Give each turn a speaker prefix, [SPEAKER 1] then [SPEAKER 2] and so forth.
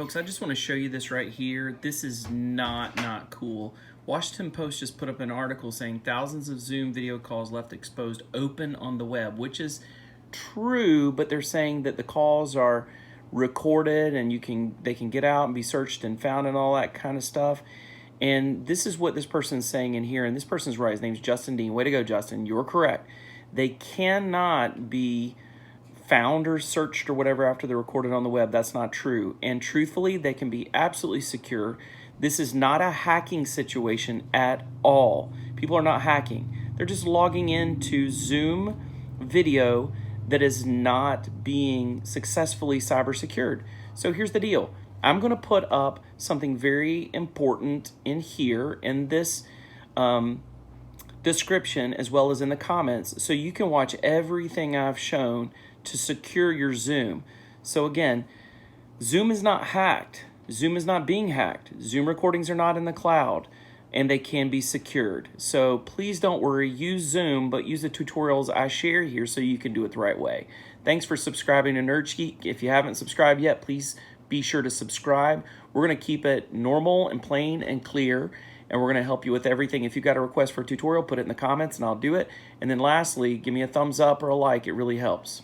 [SPEAKER 1] Folks, I just want to show you this right here. This is not cool. Washington Post just put up an article saying thousands of Zoom video calls left exposed open on the web, which is true, but they're saying that the calls are recorded and they can get out and be searched and found and all that kind of stuff. And this is what this person's saying in here, and this person's right. His name's Justin Dean. Way to go, Justin. You're correct. They cannot be found or searched or whatever after they're recorded on the web. That's not true. And truthfully, they can be absolutely secure. This is not a hacking situation at all. People are not hacking. They're just logging into Zoom video that is not being successfully cyber secured. So here's the deal. I'm going to put up something very important in here in this description as well as in the comments, so you can watch everything I've shown to secure your Zoom. So again, Zoom is not hacked. Zoom is not being hacked. Zoom recordings are not in the cloud, and they can be secured. So please don't worry, use Zoom, but use the tutorials I share here so you can do it the right way. Thanks for subscribing to Nerd Geek. If you haven't subscribed yet, please be sure to subscribe. We're going to keep it normal and plain and clear, and we're going to help you with everything. If you've got a request for a tutorial, put it in the comments and I'll do it. And then lastly, give me a thumbs up or a like. It really helps.